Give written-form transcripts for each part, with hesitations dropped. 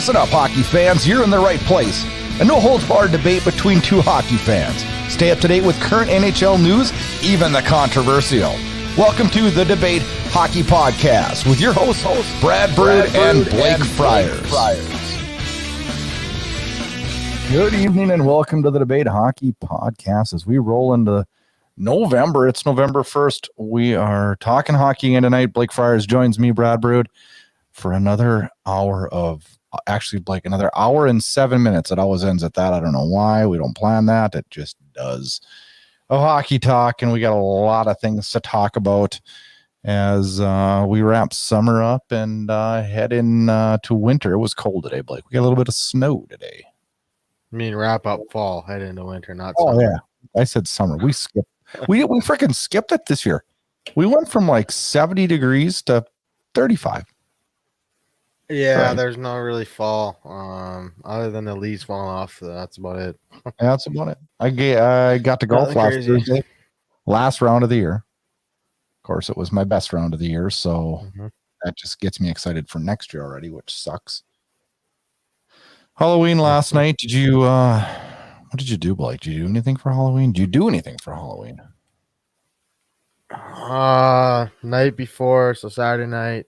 Listen up, hockey fans. You're in the right place. A no-holds-barred debate between two hockey fans. Stay up to date with current NHL news, even the controversial. Welcome to The Debate Hockey Podcast with your hosts, Brad Burud and Blake Friars. Good evening and welcome to The Debate Hockey Podcast. As we roll into November, it's November 1st. We are talking hockey again tonight. Blake Friars joins me, Brad Burud, for another hour of... Actually, like another hour and 7 minutes. It always ends at that. I don't know why. We don't plan that. It just does. A hockey talk, and we got a lot of things to talk about as we wrap summer up and head in to winter. It was cold today, Blake. We got a little bit of snow today. I mean, wrap up fall, head into winter, not summer. Oh, yeah. I said summer. We skipped. We freaking skipped it this year. We went from like 70 degrees to 35. Yeah, right. There's not really fall, other than the leaves falling off. That's about it. That's about it. I got to golf last Thursday, last round of the year. Of course, it was my best round of the year, so that just gets me excited for next year already, which sucks. Halloween last night. Did you? What did you do, Blake? Did you do anything for Halloween? Did you do anything for Halloween? Night before, so Saturday night,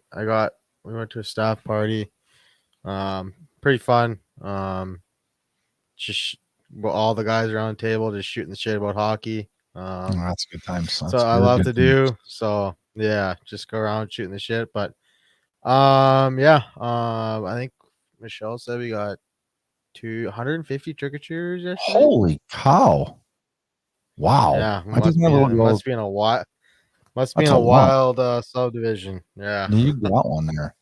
we went to a staff party. Pretty fun. Just all the guys around the table just shooting the shit about hockey. That's a good time. So I love to do. So yeah, just go around shooting the shit. But I think Michelle said we got 250 trick-or-treaters yesterday. Holy cow. Wow. Yeah, must be in a wild subdivision. Yeah. You got one there.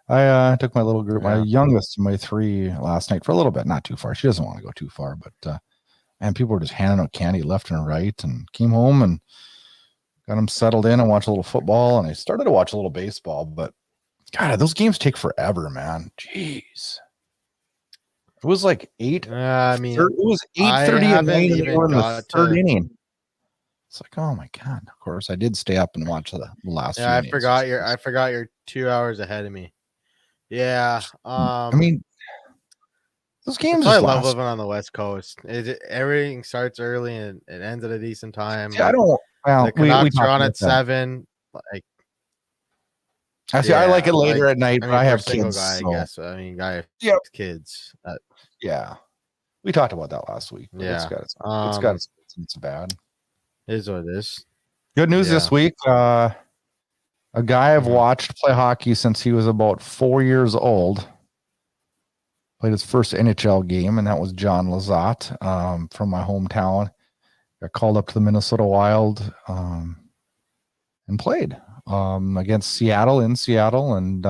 I took my little group, my youngest, my three last night for a little bit, not too far. She doesn't want to go too far, but and people were just handing out candy left and right, and came home and got them settled in and watched a little football, and I started to watch a little baseball, but God, those games take forever, man. Jeez. It was like 8. It was 8:30 in the third inning. It's like, oh my God! Of course, I did stay up and watch the last. Yeah, I forgot you're 2 hours ahead of me. Yeah. I mean, those games. I love living on the West Coast. Everything starts early and it ends at a decent time. Yeah, I don't. Well, the Canucks are on at 7. Like, I like it later at night, but I have kids. Guy, so. I guess. I mean, guy has kids. Yeah, we talked about that last week. Yeah, it's bad. It is what it is. Good news this week. A guy I've watched play hockey since he was about 4 years old. Played his first NHL game, and that was John Lazat from my hometown. Got called up to the Minnesota Wild and played against Seattle in Seattle. And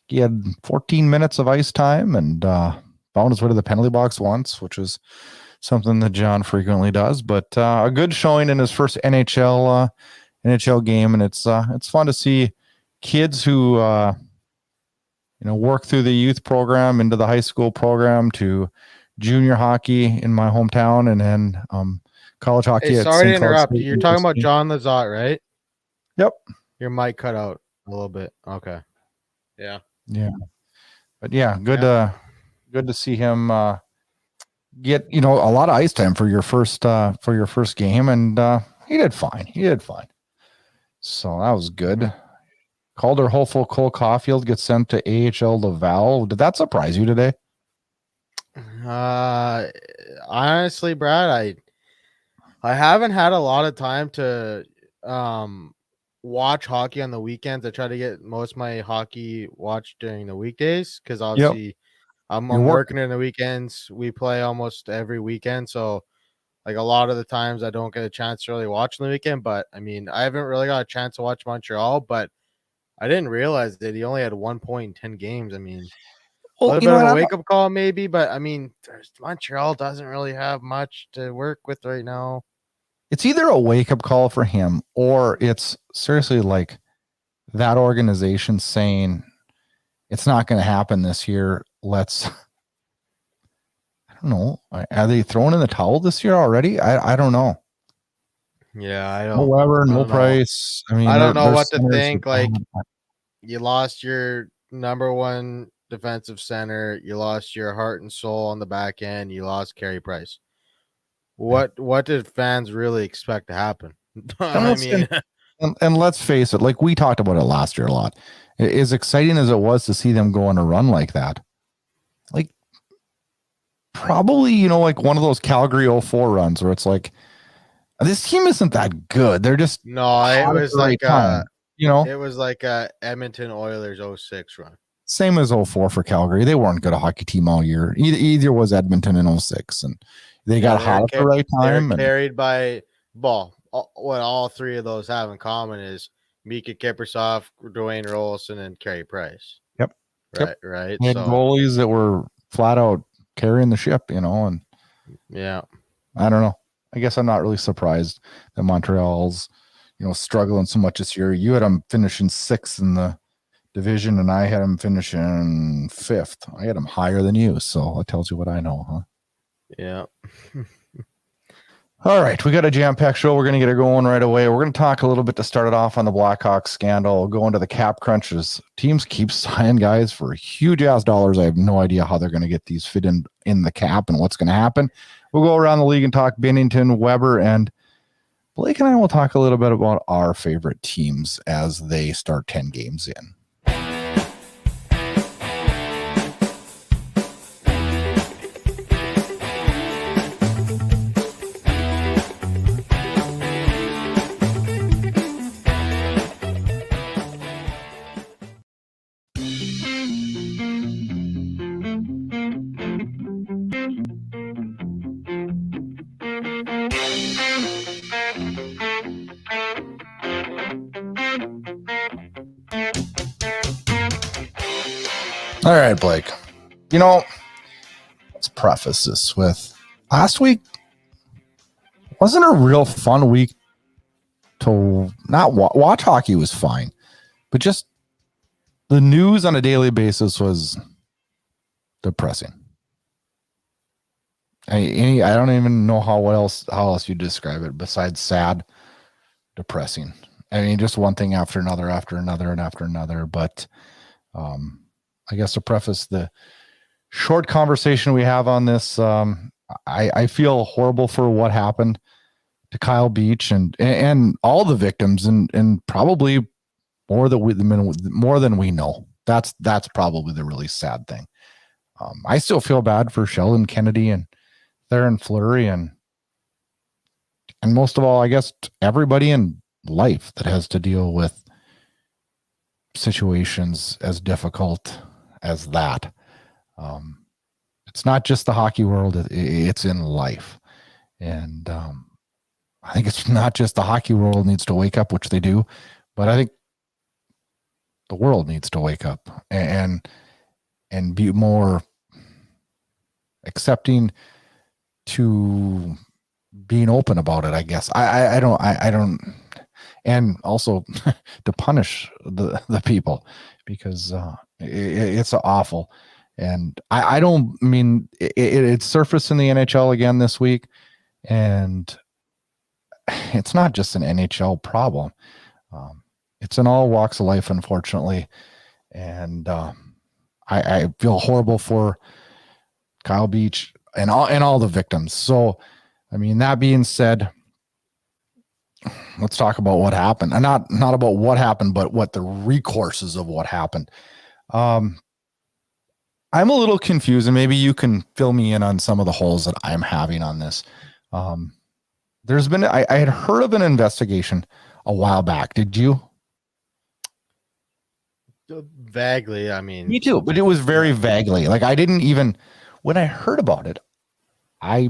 he had 14 minutes of ice time and found his way to the penalty box once, which was something that John frequently does, but a good showing in his first NHL game, and it's fun to see kids who work through the youth program into the high school program to junior hockey in my hometown, and then college hockey. Hey, sorry to interrupt. You're talking about John Lazat, right? Yep. Your mic cut out a little bit. Okay. Yeah. But yeah, good to see him. Get a lot of ice time for your first game, and he did fine. So that was good. Calder hopeful Cole Coffield gets sent to AHL Laval. Did that surprise you today? Honestly, Brad, I haven't had a lot of time to watch hockey on the weekends. I try to get most of my hockey watched during the weekdays because obviously I'm working in the weekends. We play almost every weekend. So like a lot of the times I don't get a chance to really watch on the weekend, but I mean, I haven't really got a chance to watch Montreal, but I didn't realize that he only had 1 point in 10 games. I mean, a little bit of a wake-up call maybe, but I mean, Montreal doesn't really have much to work with right now. It's either a wake-up call for him or it's seriously like that organization saying it's not going to happen this year. I don't know. Are they throwing in the towel this year already? I don't know. Yeah, I don't. No Weber, no Price. I mean, I don't know what to think. Like, you lost your number one defensive center. You lost your heart and soul on the back end. You lost Carey Price. What did fans really expect to happen? I mean, and let's face it, like we talked about it last year a lot. As exciting as it was to see them go on a run like that, like probably, like one of those Calgary 04 runs where it's like, this team isn't that good. They're just no, it was like time, it was like a Edmonton Oilers 06 run. Same as 04 for Calgary. They weren't good a hockey team all year. Either was Edmonton in 06, and they got hot at the right time. They're carried by ball. What all three of those have in common is Mika Kiprusoff, Dwayne Rolson, and Carey Price. Yep. Right. They had goalies that were flat out carrying the ship, and yeah. I don't know. I guess I'm not really surprised that Montreal's, struggling so much this year. You had them finishing 6th in the division, and I had them finishing 5th. I had them higher than you, so that tells you what I know, huh? Yeah. All right, we got a jam-packed show. We're going to get it going right away. We're going to talk a little bit to start it off on the Blackhawks scandal. Go into the cap crunches. Teams keep signing guys for huge-ass dollars. I have no idea how they're going to get these fit in the cap and what's going to happen. We'll go around the league and talk Binnington, Weber, and Blake and I will talk a little bit about our favorite teams as they start 10 games in. All right, Blake. Let's preface this with last week wasn't a real fun week to not watch hockey was fine, but just the news on a daily basis was depressing. I don't even know how else you describe it besides sad, depressing. I mean, just one thing after another, and after another. But I guess to preface the short conversation we have on this, I feel horrible for what happened to Kyle Beach and all the victims, and probably more than we know. That's probably the really sad thing. I still feel bad for Sheldon Kennedy and Theron Fleury and most of all, I guess, everybody in life that has to deal with situations as difficult as that. It's not just the hockey world, it's in life. And I think it's not just the hockey world needs to wake up, which they do, but I think the world needs to wake up and be more accepting to being open about it, I guess. I don't, and also to punish the people, because it's awful. And I don't mean it surfaced in the NHL again this week, and it's not just an NHL problem. It's in all walks of life, unfortunately. And I feel horrible for Kyle Beach and all the victims. So, I mean, that being said, let's talk about what happened. And not about what happened, but what the recourses of what happened. I'm a little confused, and maybe you can fill me in on some of the holes that I'm having on this. There's been, I had heard of an investigation a while back. Did you? Vaguely, I mean. Me too, but it was very vaguely. Like, I didn't even, when I heard about it, I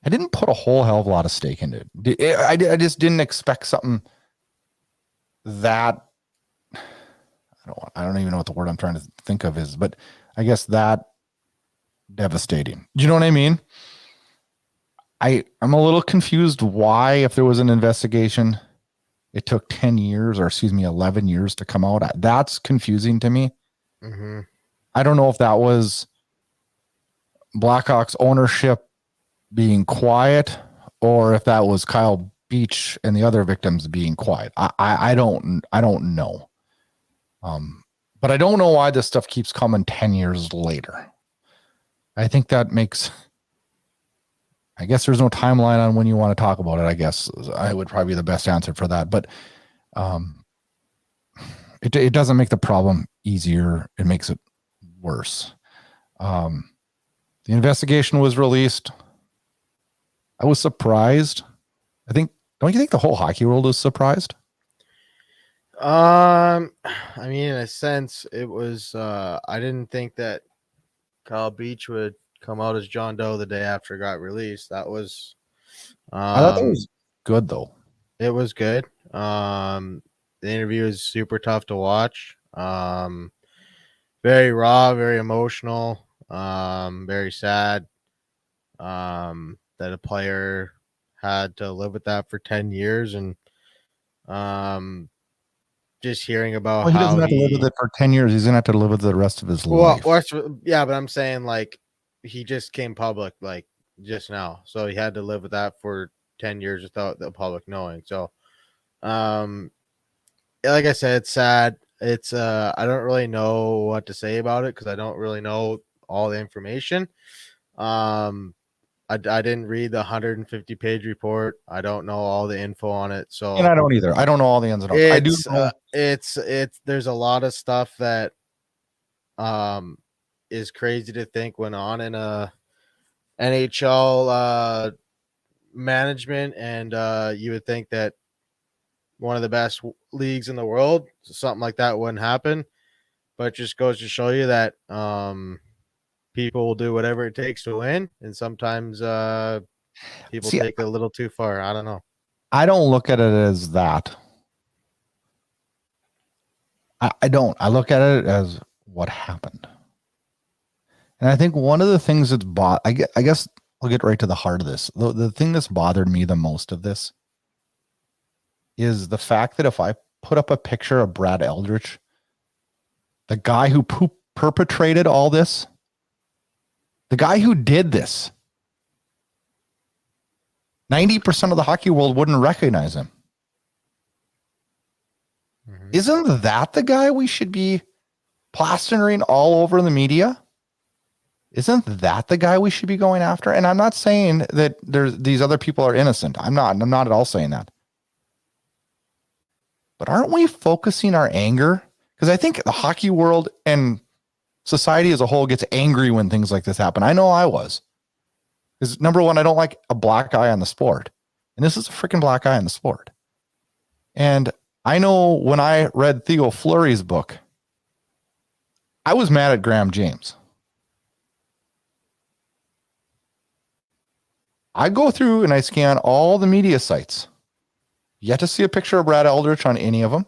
didn't put a whole hell of a lot of stake into it. I just didn't expect something that, I don't even know what the word I'm trying to think of is, but I guess that devastating. You know what I mean? I'm a little confused why, if there was an investigation, it took 10 years or 11 years to come out. That's confusing to me. Mm-hmm. I don't know if that was Blackhawks ownership being quiet, or if that was Kyle Beach and the other victims being quiet. I don't know. But I don't know why this stuff keeps coming 10 years later. I think that makes, I guess there's no timeline on when you want to talk about it. I guess I would probably be the best answer for that. But it doesn't make the problem easier. It makes it worse. The investigation was released. I was surprised. Don't you think the whole hockey world was surprised? I mean, in a sense, it was. I didn't think that Kyle Beach would come out as John Doe the day after it got released. That was. I thought that was good, though. It was good. The interview is super tough to watch. Very raw, very emotional. Very sad. That a player had to live with that for 10 years, and just hearing about he how doesn't have to live with it for 10 years. He's gonna have to live with it the rest of his life. Yeah, but I'm saying, like, he just came public like just now, so he had to live with that for 10 years without the public knowing. So like I said, it's sad. It's I don't really know what to say about it because I don't really know all the information. I didn't read the 150-page report. I don't know all the info on it. So, and I don't either. I don't know all the ins and outs. I do know. It's there's a lot of stuff that is crazy to think went on in a NHL management, and you would think that one of the best leagues in the world, something like that wouldn't happen. But it just goes to show you that people will do whatever it takes to win, and sometimes people take it a little too far. I don't know. I don't look at it as that. I don't. I look at it as what happened. And I think one of the things that's I guess I'll get right to the heart of this. The thing that's bothered me the most of this is the fact that if I put up a picture of Brad Eldridge, the guy who perpetrated all this, the guy who did this, 90% of the hockey world wouldn't recognize him. Mm-hmm. Isn't that the guy we should be plastering all over the media? Isn't that the guy we should be going after? And I'm not saying that these other people are innocent. I'm not at all saying that. But aren't we focusing our anger? Because I think the hockey world and society as a whole gets angry when things like this happen. I know I was. Because number one, I don't like a black eye on the sport. And this is a freaking black eye on the sport. And I know when I read Theo Fleury's book, I was mad at Graham James. I go through and I scan all the media sites. Yet to see a picture of Brad Eldridge on any of them.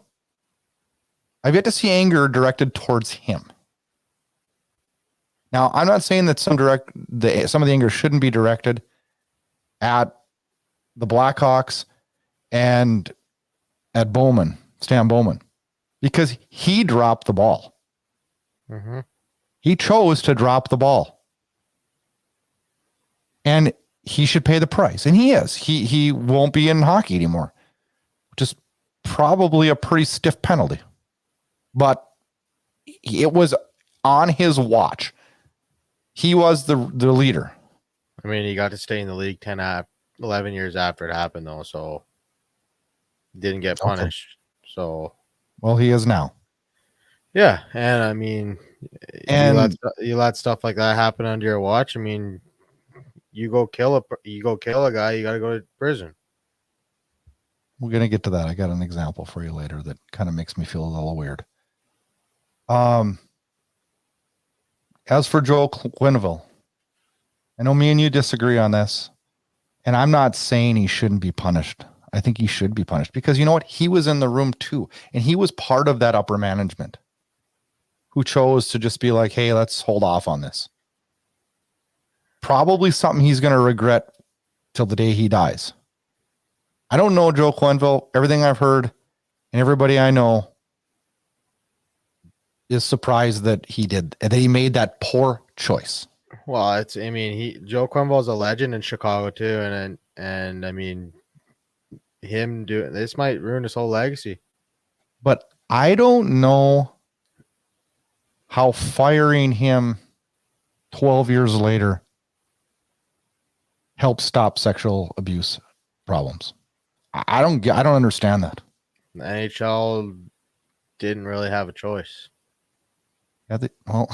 I've yet to see anger directed towards him. Now, I'm not saying that some of the anger shouldn't be directed at the Blackhawks and at Stan Bowman, because he dropped the ball. Mm-hmm. He chose to drop the ball. And he should pay the price. And he is. He won't be in hockey anymore, which is probably a pretty stiff penalty. But it was on his watch. He was the leader. I mean, he got to stay in the league 11 years after it happened, though, so didn't get punished. Okay. So, well, he is now. Yeah, and I mean, you let stuff like that happen under your watch. I mean, you go kill a guy, you got to go to prison. We're gonna get to that. I got an example for you later that kind of makes me feel a little weird. As for Joel Quenneville, I know me and you disagree on this, and I'm not saying he shouldn't be punished. I think he should be punished because you know what? He was in the room too, and he was part of that upper management who chose to just be like, hey, let's hold off on this. Probably something he's going to regret till the day he dies. I don't know Joe Quenneville. Everything I've heard and everybody I know is surprised that he made that poor choice. Well, Joe Quenneville is a legend in Chicago too, and I mean, him doing this might ruin his whole legacy. But I don't know how firing him 12 years later helps stop sexual abuse problems. I don't understand that. The NHL didn't really have a choice. Yeah,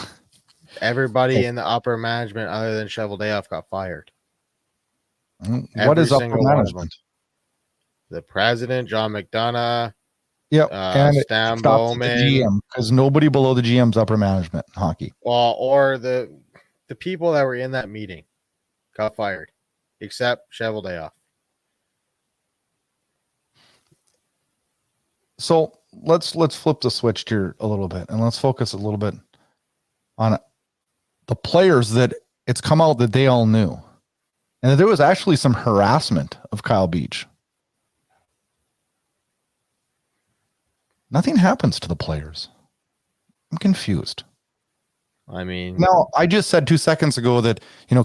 Everybody in the upper management other than Cheveldayoff got fired. What is upper management? The president, John McDonough. Yep, and Stan the Bowman. GM, because nobody below the GM's upper management in hockey. Well, or the people that were in that meeting got fired, except Cheveldayoff. So let's flip the switch here a little bit, and let's focus a little bit on the players that it's come out that they all knew, and that there was actually some harassment of Kyle Beach. Nothing happens to the players. I'm confused. I mean, now I just said 2 seconds ago that,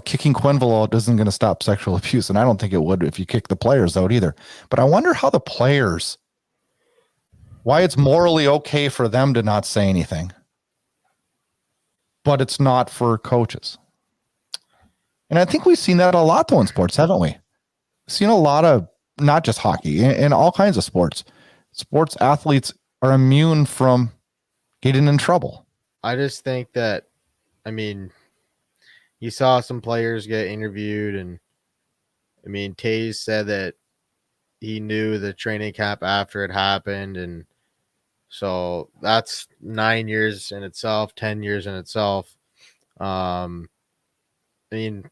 kicking Quenneville out isn't going to stop sexual abuse. And I don't think it would if you kick the players out either. But I wonder how the players, why it's morally okay for them to not say anything, but it's not for coaches. And I think we've seen that a lot though in sports, haven't we? We've seen a lot of, not just hockey, in all kinds of sports. Sports athletes are immune from getting in trouble. I just think that, I mean, you saw some players get interviewed, and I mean, Taze said that he knew the training camp after it happened, and so that's 9 years in itself, 10 years in itself. I mean,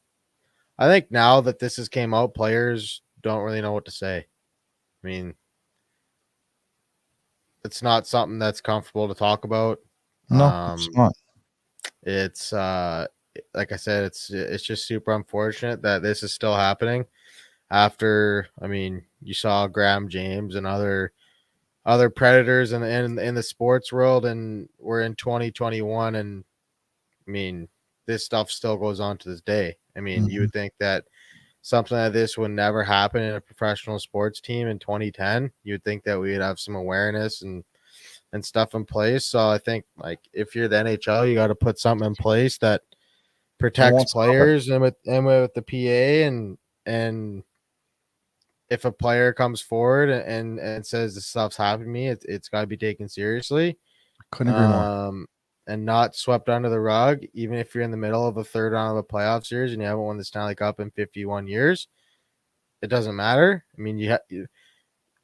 I think now that this has came out, players don't really know what to say. I mean, it's not something that's comfortable to talk about. No, it's not. It's like I said, it's just super unfortunate that this is still happening after, I mean, you saw Graham James and other predators in the sports world, and we're in 2021, and I mean, this stuff still goes on to this day. I mean, you would think that something like this would never happen in a professional sports team in 2010. You would think that we would have some awareness and stuff in place. So I think, like, if you're the NHL, you got to put something in place that protects players and with the PA, and if a player comes forward and says this stuff's happened to me, it's got to be taken seriously. Couldn't agree more. And not swept under the rug, even if you're in the middle of a third round of a playoff series and you haven't won the Stanley Cup in 51 years. It doesn't matter. I mean,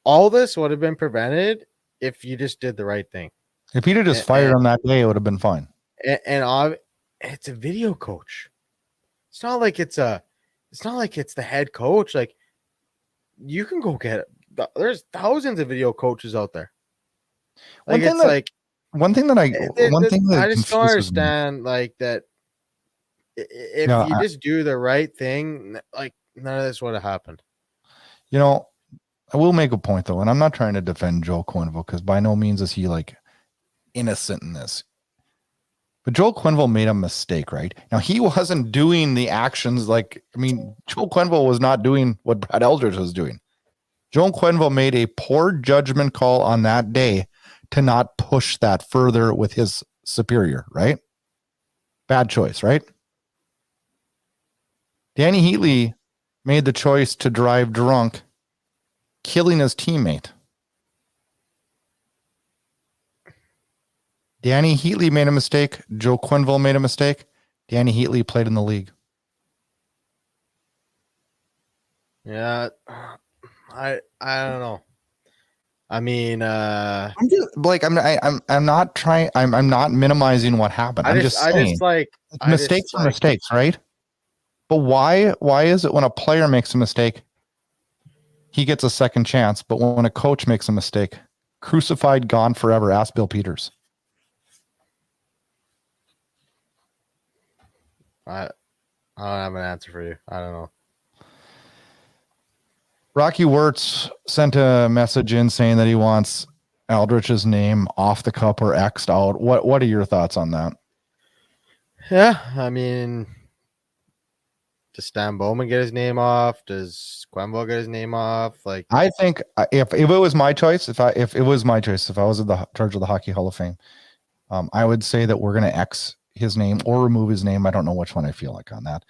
all this would have been prevented if you just did the right thing. If he'd have just fired him that day, it would have been fine. And it's a video coach. It's not like it's the head coach. Like, you can go get it. There's thousands of video coaches out there. Like, one thing that I just don't understand, like, that if you just do the right thing, like, none of this would have happened. I will make a point though, and I'm not trying to defend Joel Quenneville, because by no means is he like innocent in this. But Joel Quenneville made a mistake, right? Now, he wasn't doing the actions Joel Quenneville was not doing what Brad Eldridge was doing. Joel Quenneville made a poor judgment call on that day to not push that further with his superior, right? Bad choice, right? Danny Heatley made the choice to drive drunk, killing his teammate. Danny Heatley made a mistake. Joe Quenneville made a mistake. Danny Heatley played in the league. Yeah, I don't know. I mean, I'm not minimizing what happened. I'm just saying mistakes are mistakes, right? But why is it when a player makes a mistake, he gets a second chance, but when a coach makes a mistake, crucified, gone forever? Ask Bill Peters. I don't have an answer for you. I don't know. Rocky Wirtz sent a message in saying that he wants Eldridge's name off the cup or X'd out. What are your thoughts on that? Yeah, I mean, does Stan Bowman get his name off? Does Quenneville get his name off? Like, I think if it was my choice, if I was in the charge of the Hockey Hall of Fame, I would say that we're going to X his name or remove his name. I don't know which one I feel like on that.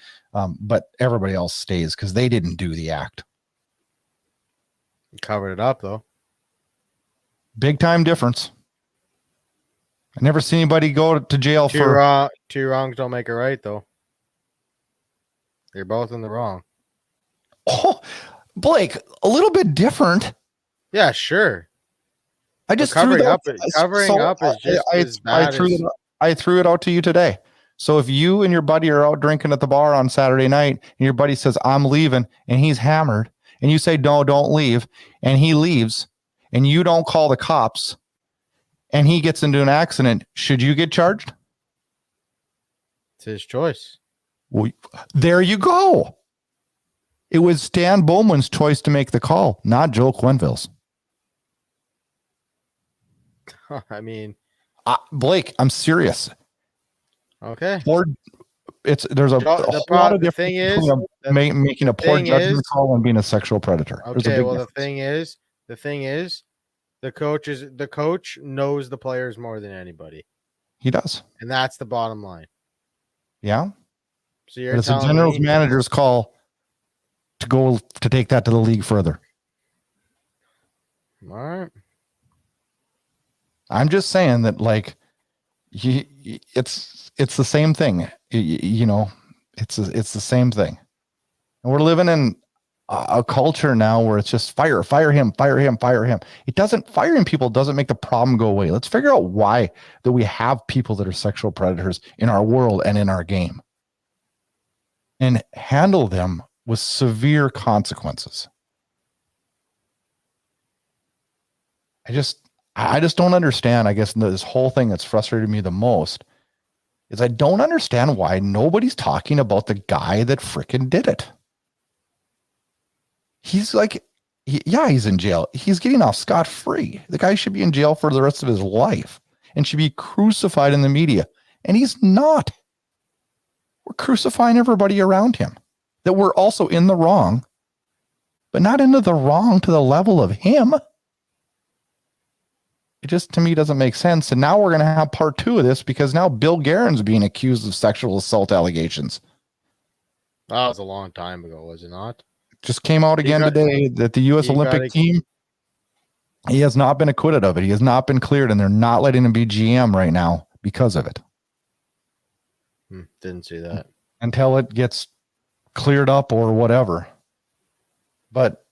But everybody else stays because they didn't do the act. Covered it up, though. Big time difference. I never seen anybody go to jail for... Two wrongs don't make it right, though. You're both in the wrong. Oh, Blake, a little bit different. Yeah, sure. I just covering threw that, up. Covering up is just as bad. I threw it out to you today. So if you and your buddy are out drinking at the bar on Saturday night, and your buddy says, "I'm leaving," and he's hammered, and you say, "No, don't leave," and he leaves, and you don't call the cops, and he gets into an accident, should you get charged? It's his choice. Well, there you go. It was Stan Bowman's choice to make the call, not Joe Quenneville's. I mean, Blake, I'm serious. Okay. There's a lot of difference between making a poor judgment call and being a sexual predator. Okay, well, the thing is, the coach knows the players more than anybody. He does, and that's the bottom line. Yeah. So you're it's a general manager's call to take that to the league further. All right. I'm just saying that, like, it's the same thing. It's the same thing. And we're living in a culture now where it's just fire him. It doesn't, firing people doesn't make the problem go away. Let's figure out why that we have people that are sexual predators in our world and in our game, and handle them with severe consequences. I just don't understand. I guess this whole thing that's frustrated me the most is I don't understand why nobody's talking about the guy that frickin' did it. He's like, he's in jail. He's getting off scot-free. The guy should be in jail for the rest of his life and should be crucified in the media. And he's not. We're crucifying everybody around him. That we're also in the wrong, but not into the wrong to the level of him. It just, to me, doesn't make sense. And now we're going to have part 2 of this because now Bill Guerin's being accused of sexual assault allegations. That was a long time ago, was it not? Just came out again today that the U.S. Olympic team, he has not been acquitted of it. He has not been cleared, and they're not letting him be GM right now because of it. Didn't see that. Until it gets cleared up or whatever. But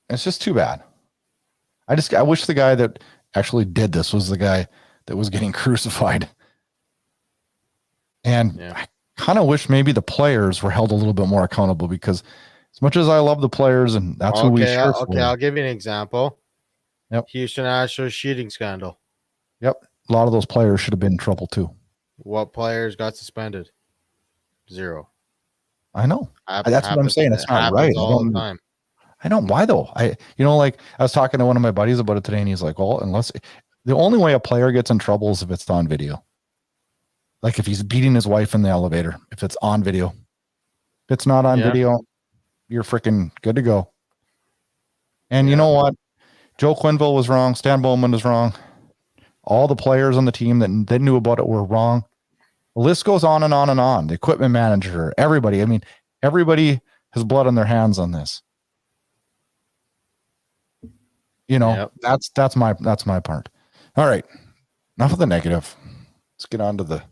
it's just too bad. I wish the guy that actually did this was the guy that was getting crucified. And I kind of wish maybe the players were held a little bit more accountable, because as much as I love the players and that's who we share for. Okay, I'll give you an example. Yep. Houston Astros cheating scandal. Yep. A lot of those players should have been in trouble too. What players got suspended? 0. I know. That's what I'm saying. It's not right. All the time. I don't. Why though? I was talking to one of my buddies about it today, and he's like, well, the only way a player gets in trouble is if it's on video. Like if he's beating his wife in the elevator, if it's on video. If it's not on video, you're freaking good to go. And you know what? Joe Quenneville was wrong. Stan Bowman was wrong. All the players on the team that they knew about it were wrong. The list goes on and on and on. The equipment manager, everybody. I mean, everybody has blood on their hands on this. That's my part. All right. Enough of the negative. Let's get on to the.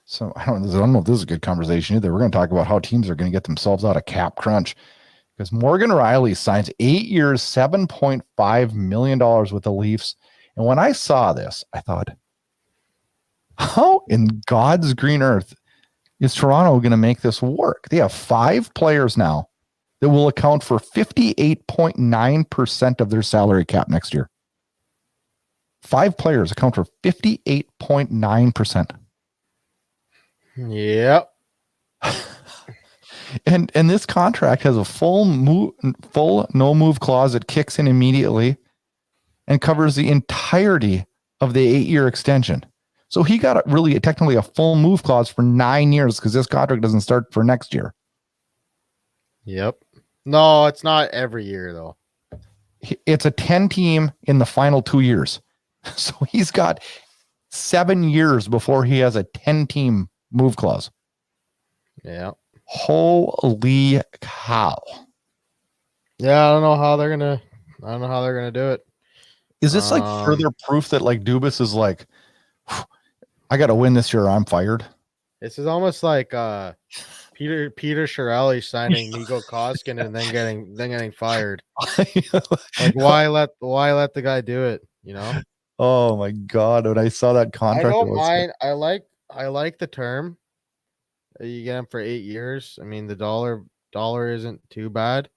So I don't know if this is a good conversation either. We're going to talk about how teams are going to get themselves out of cap crunch, because Morgan Rielly signs 8 years, $7.5 million with the Leafs. And when I saw this, I thought, how in God's green earth is Toronto going to make this work? They have 5 players now that will account for 58.9% of their salary cap next year. 5 players account for 58.9%. Yep. And this contract has a full no move clause that kicks in immediately and covers the entirety of the 8-year extension. So he got technically a full move clause for 9 years, because this contract doesn't start for next year. Yep. No, it's not every year though. It's a 10 team in the final 2 years. So he's got 7 years before he has a 10-team move clause. Yeah. Holy cow. Yeah, I don't know how they're gonna do it. Is this like further proof that like Dubas is like, I got to win this year or I'm fired? This is almost like Peter Chiarelli signing Nico Koskinen and then getting fired. Like why let the guy do it? You know? Oh my God. When I saw that contract, I don't mind. I like the term. You get him for 8 years. I mean, the dollar isn't too bad.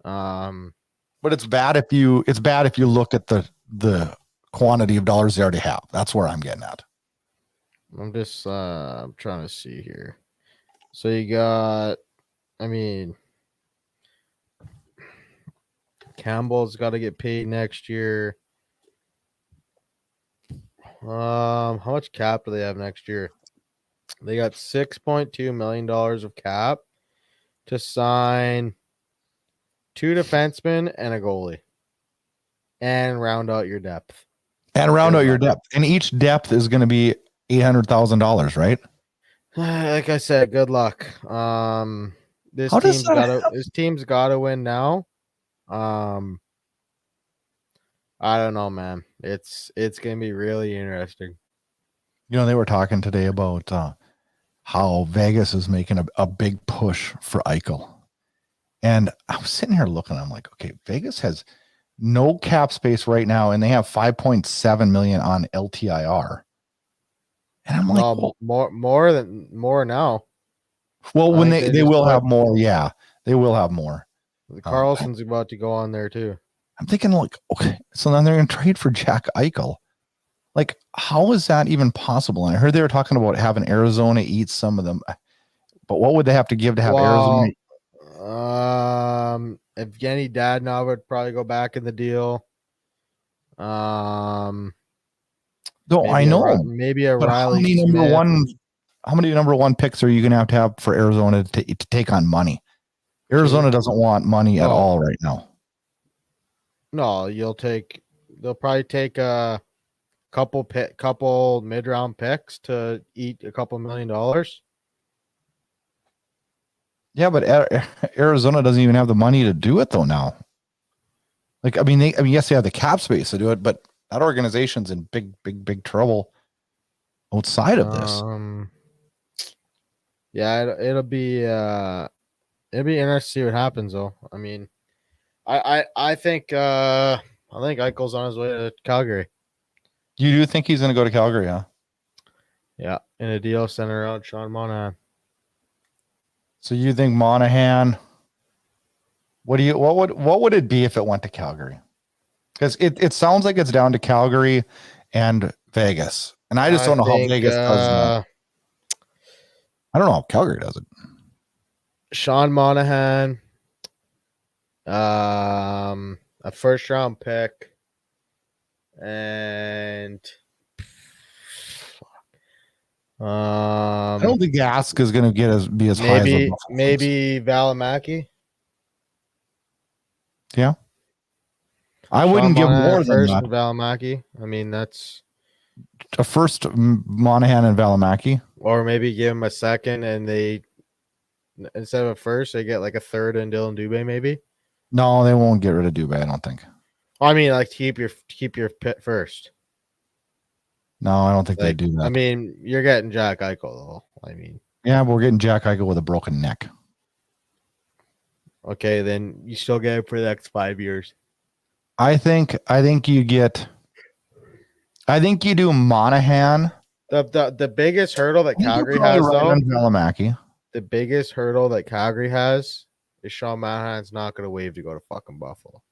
But it's bad if you look at the quantity of dollars they already have. That's where I'm getting at. I'm just I'm trying to see here. So you got, I mean, Campbell's got to get paid next year. How much cap do they have next year? They got $6.2 million of cap to sign 2 defensemen and a goalie, and round out your depth. And each depth is going to be $800,000, right? Like I said, good luck. This team's got to win now. I don't know, man. It's gonna be really interesting. You know, they were talking today about how Vegas is making a big push for Eichel. And I was sitting here looking, I'm like, okay, Vegas has no cap space right now, and they have 5.7 million on LTIR. And I'm like, no, more now. Well, when they will have more, yeah, they will have more. Carlson's about to go on there too. I'm thinking like, okay, so then they're going to trade for Jack Eichel. Like, how is that even possible? And I heard they were talking about having Arizona eat some of them, but what would they have to give to have Arizona? Evgeny Dadonov would probably go back in the deal. No, I know. Maybe a but Rielly how many number one picks are you going to have for Arizona to take on money? Arizona doesn't want money at all right now. No, they'll probably take a couple mid-round picks to eat a couple $1 million. Yeah, but Arizona doesn't even have the money to do it though now. Like, yes, they have the cap space to do it, but that organization's in big trouble outside of this. Yeah, it'll be interesting to see what happens though. I mean, I think Eichel's on his way to Calgary. You do think he's going to go to Calgary, huh? Yeah, in a deal centered around Sean Monahan. So you think Monahan? What would it be if it went to Calgary? Because it sounds like it's down to Calgary and Vegas, and I just don't know how Vegas does that. I don't know how Calgary does it. Sean Monahan, a first round pick, and I don't think the ask is going to be as high as maybe Valimaki. Yeah, I wouldn't give more than that. Valimaki. I mean, that's a first Monahan and Valimaki, or maybe give him a second, and they instead of a first, they get like a third in Dylan Dubé. Maybe. No, they won't get rid of Dubé. I don't think. I mean, like keep your pit first. No, I don't think they do that. I mean, you're getting Jack Eichel though. I mean, yeah, but we're getting Jack Eichel with a broken neck. Okay, then you still get it for the next 5 years. I think you do Monahan. The biggest hurdle that Calgary has though. The biggest hurdle that Calgary has is Sean Monahan's not going to waive to go to fucking Buffalo.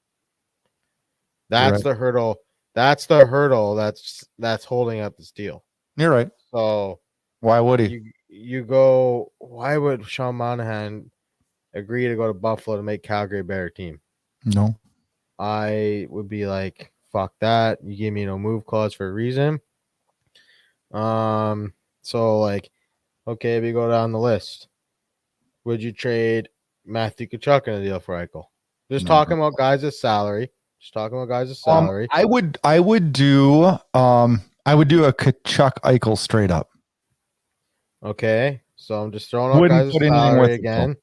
That's the hurdle. That's the hurdle that's holding up this deal. You're right. So why would he? Why would Sean Monahan agree to go to Buffalo to make Calgary a better team? No. I would be like, fuck that. You gave me no move clause for a reason. So like, okay, we go down the list. Would you trade Matthew Tkachuk in a deal for Eichel? Talking about guys' salary. Just talking about guys' salary. I would do I would do a Kachuk Eichel straight up. Okay, so I'm just throwing out Wouldn't guys' put anything salary with it, again.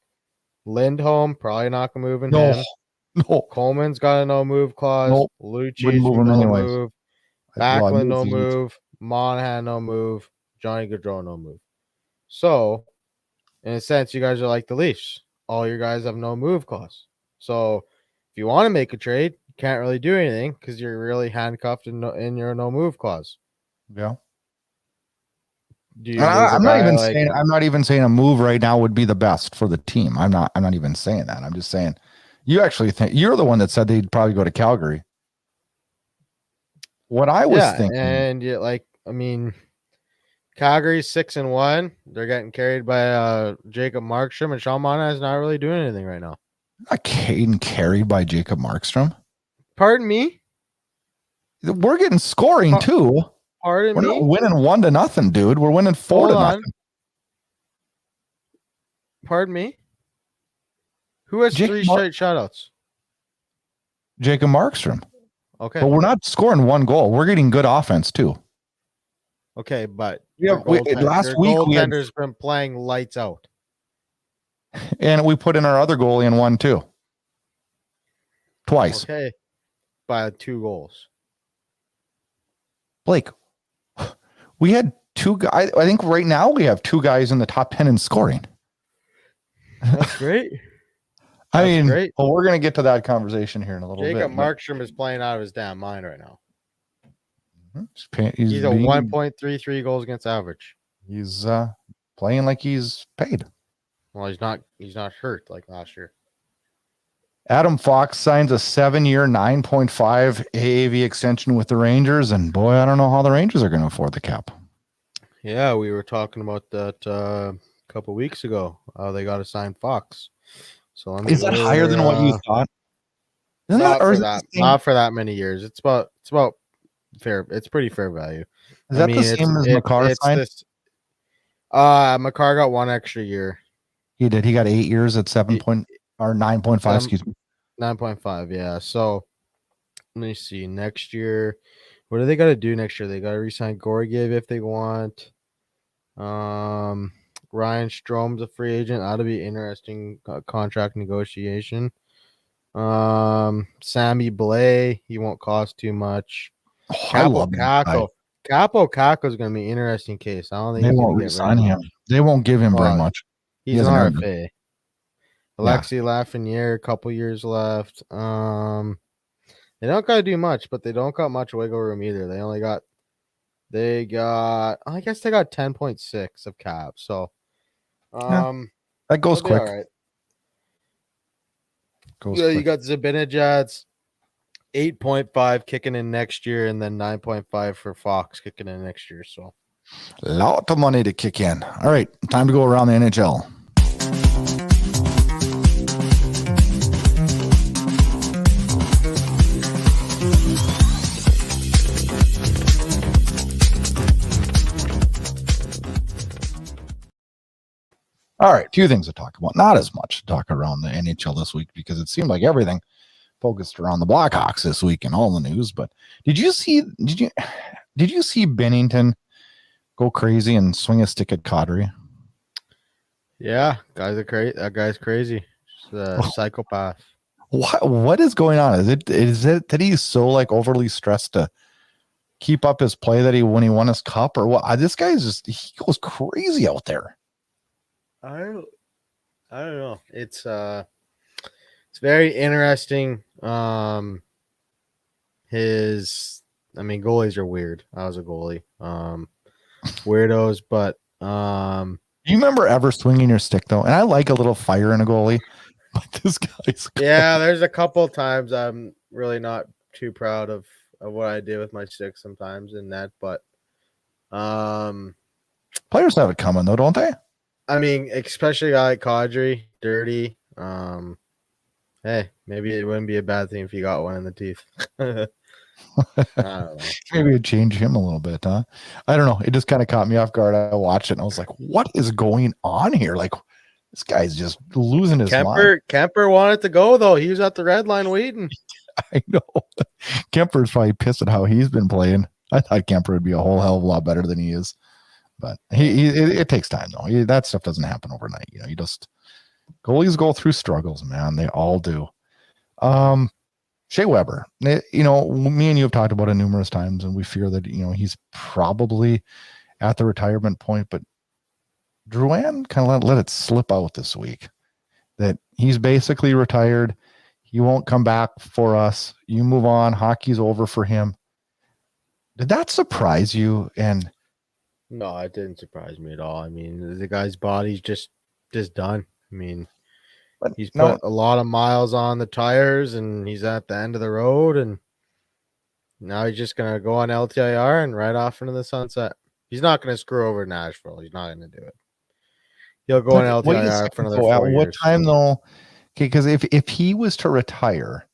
Lindholm, probably not gonna move in No, him. no, Coleman's got a no move clause. nope. Wouldn't Lucci's move him no anyways. move. Well, I Backlund moved no the- move. Monahan no move. Johnny Gaudreau no move. So, in a sense, you guys are like the Leafs. All your guys have no move clause. So, if you want to make a trade, you can't really do anything because you're really handcuffed in your no move clause. Yeah. Do you lose a I'm guy not even saying a move right now would be the best for the team. I'm not even saying that. I'm just saying you actually think you're the one that said they'd probably go to Calgary. What I was thinking, and Calgary's 6-1. They're getting carried by Jacob Markstrom, and Sean Monahan is not really doing anything right now. not getting carried by Jacob Markstrom. Pardon me? We're getting scoring too. Pardon We're me? not winning 1-0, dude. We're winning 4-0. Pardon me? Who has Jacob 3 straight shutouts? Jacob Markstrom. Okay. But we're not scoring 1 goal. We're getting good offense too. Okay, but Last week goaltender's been playing lights out. And we put in our other goalie in 1 too. Twice. Okay. By 2 goals. Blake, we had 2 guys. I think right now we have 2 guys in the top 10 in scoring. That's great. Great. Well, we're going to get to that conversation here in a little bit. Jacob Markstrom is playing out of his damn mind right now. He's a 1.33 goals against average. He's playing like he's paid. Well, he's not hurt like last year. Adam Fox signs a 7-year, $9.5 AAV extension with the Rangers, and boy, I don't know how the Rangers are going to afford the cap. Yeah, we were talking about that a couple weeks ago. They got to sign Fox. So is that higher than what you thought? Not for that many years. It's about fair. It's pretty fair value. Is that the same as McCarr signed? McCarr got 1 extra year. He did. He got 8 years at 9.5. Excuse me. 9.5. Yeah. So let me see. Next year, what do they got to do next year? They got to re-sign Gorgiev if they want. Ryan Strom's a free agent. That'll be interesting contract negotiation. Sammy Blais, he won't cost too much. Capo Caco is going to be an interesting case. I don't think they won't re-sign him. They won't give him very much. He's an RFA. Alexi Lafreniere, a couple years left. They don't got to do much, but they don't got much wiggle room either. They got I guess they got 10.6 of cap. So that goes quick. All right. You got Zibanejad's 8.5 kicking in next year, and then 9.5 for Fox kicking in next year. So a lot of money to kick in. All right, time to go around the NHL. All right, 2 things to talk about. Not as much to talk around the NHL this week because it seemed like everything focused around the Blackhawks this week and all the news. But did you see Binnington go crazy and swing a stick at Kadri? Yeah, guys are crazy. That guy's crazy. He's a psychopath. What is going on? Is it that he's so overly stressed to keep up his play that when he won his cup, or what? This guy he goes crazy out there. I don't know. It's very interesting. Goalies are weird. I was a goalie. Weirdos, but do you remember ever swinging your stick though? And I like a little fire in a goalie, but this guy's there's a couple times I'm really not too proud of what I did with my stick sometimes in that, but players have it coming though, don't they? Especially a guy like Kadri, dirty. Hey, maybe it wouldn't be a bad thing if you got one in the teeth. I don't know. Maybe it'd change him a little bit, huh? I don't know. It just kind of caught me off guard. I watched it and I was like, what is going on here? This guy's just losing his mind. Kemper wanted to go, though. He was at the red line waiting. I know. Kemper's probably pissed at how he's been playing. I thought Kemper would be a whole hell of a lot better than he is, but it takes time though. That stuff doesn't happen overnight. You just goalies go through struggles, man. They all do. Shea Weber, me and you have talked about it numerous times, and we fear that he's probably at the retirement point. But Drouin kind of let it slip out this week that he's basically retired. He won't come back for us. You move on. Hockey's over for him. Did that surprise you? And no, it didn't surprise me at all. I mean, the guy's body's just done. I mean, he's put a lot of miles on the tires, and he's at the end of the road, and now he's just gonna go on LTIR and ride off into the sunset. He's not gonna screw over Nashville. He's not gonna do it. He'll go on LTIR for another 4 years. What time though? Okay, because if he was to retire,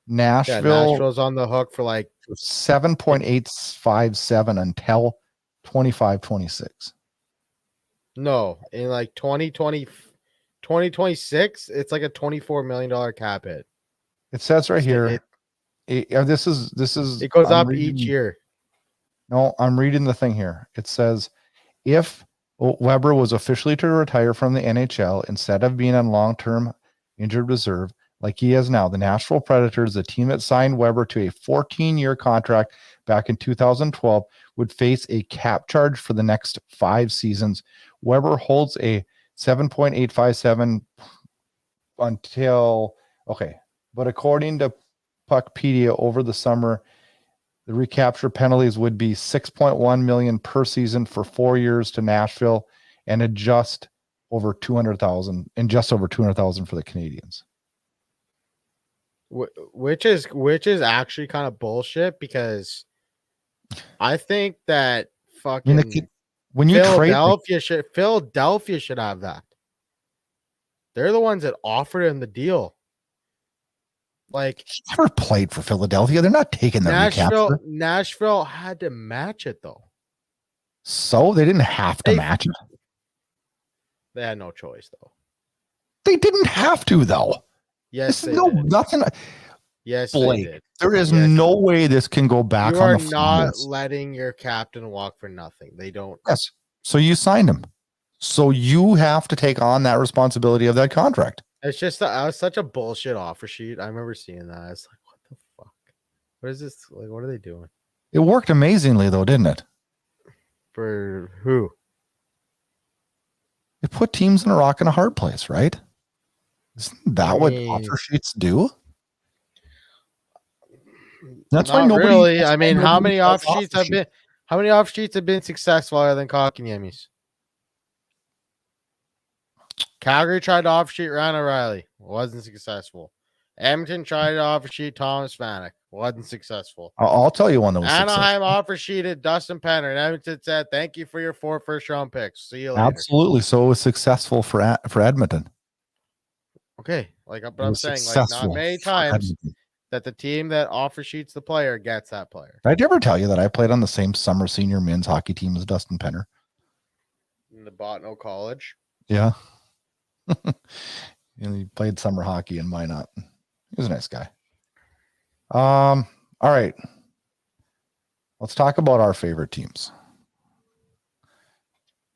Nashville's on the hook for like 7.857 until 25-26. No, in like 2026, it's like a $24 million cap hit. It says right here. This is. It goes up each year. No, I'm reading the thing here. It says if Weber was officially to retire from the NHL instead of being on long-term injured reserve like he is now, the Nashville Predators, the team that signed Weber to a 14-year contract back in 2012, would face a cap charge for the next 5 seasons. Weber holds a 7.857 until but according to Puckpedia, over the summer, the recapture penalties would be $6.1 million per season for 4 years to Nashville, and just over $200,000 for the Canadians. Which is actually kind of bullshit, because I think that fucking Philadelphia should have that. They're the ones that offered him the deal. Like, he never played for Philadelphia. They're not taking the recapture. Nashville had to match it though. So they didn't have to match it. They had no choice though. They didn't have to though. Yes, they did. Nothing. Yes, Blake, they did. There is no way this can go back. You are not letting your captain walk for nothing. They don't. Yes. So you signed him. So you have to take on that responsibility of that contract. It's just such a bullshit offer sheet. I remember seeing that. It's like, what the fuck? What is this? Like, what are they doing? It worked amazingly though, didn't it? For who? It put teams in a rock and a hard place, right? Isn't that what offer sheets do? That's why nobody. Really. I mean, how many off sheets have been successful other than Kotkaniemi's? Calgary tried to offer-sheet Ryan O'Reilly. Wasn't successful. Edmonton tried to offer-sheet Thomas Vanek. Wasn't successful. I'll tell you one that was Anaheim offer-sheeted Dustin Penner. And Edmonton said, thank you for your 4 first-round picks. See you later. Absolutely. So it was successful for Edmonton. Okay. But I'm saying, like, not many times that the team that offer-sheets the player gets that player. Did I ever tell you that I played on the same summer senior men's hockey team as Dustin Penner? In the Botano College? Yeah. He played summer hockey in Minot. He was a nice guy. All right. Let's talk about our favorite teams.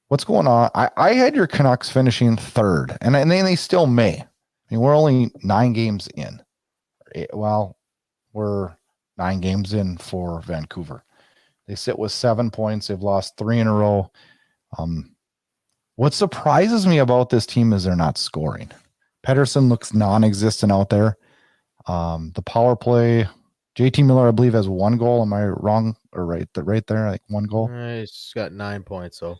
What's going on? I had your Canucks finishing 3rd, and they still may. I mean, we're only 9 games in. Well, we're 9 games in for Vancouver. They sit with 7 points. They've lost 3 in a row. What surprises me about this team is they're not scoring. Pettersson looks non-existent out there. The power play, JT Miller, I believe, has 1 goal. Am I wrong or right? Right there, like 1 goal. He's got 9 points. So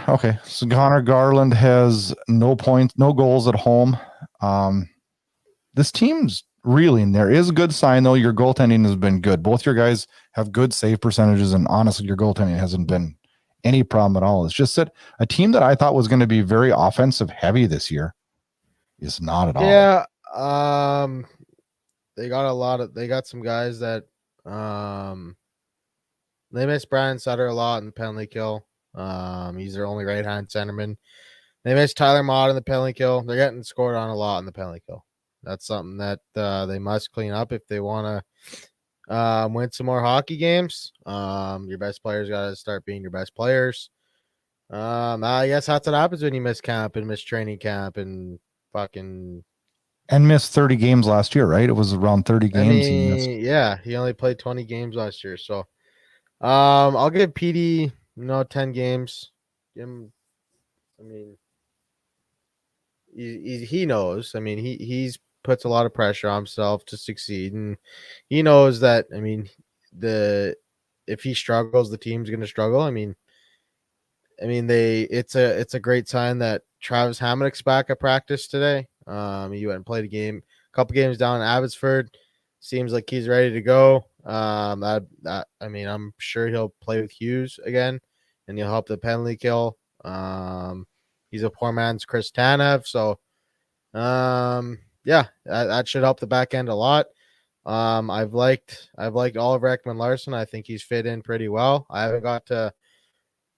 okay, so Connor Garland has no points, no goals at home. This team's reeling. There is a good sign though. Your goaltending has been good. Both your guys have good save percentages, and honestly, your goaltending hasn't been any problem at all. It's just that a team that I thought was going to be very offensive heavy this year is not at all. Yeah. They got some guys that they miss Brian Sutter a lot in the penalty kill. He's their only right-hand centerman. They miss Tyler Mott in the penalty kill. They're getting scored on a lot in the penalty kill. That's something that they must clean up if they want win some more hockey games. Your best players got to start being your best players. I guess that's what happens when you miss camp and miss training camp and fucking. And missed 30 games last year, right? It was around 30 games he missed. Yeah, he only played 20 games last year. So, I'll give PD 10 games. I mean, he knows. I mean, he's puts a lot of pressure on himself to succeed, and he knows that. I mean, if he struggles, the team's going to struggle. I mean, it's a great sign that Travis Hamonick's back at practice today. He went and played a couple games down in Abbotsford. Seems like he's ready to go. I'm sure he'll play with Hughes again, and he'll help the penalty kill. He's a poor man's Chris Tanev, so that should help the back end a lot. I've liked Oliver Ekman-Larsson. I think he's fit in pretty well. I haven't got to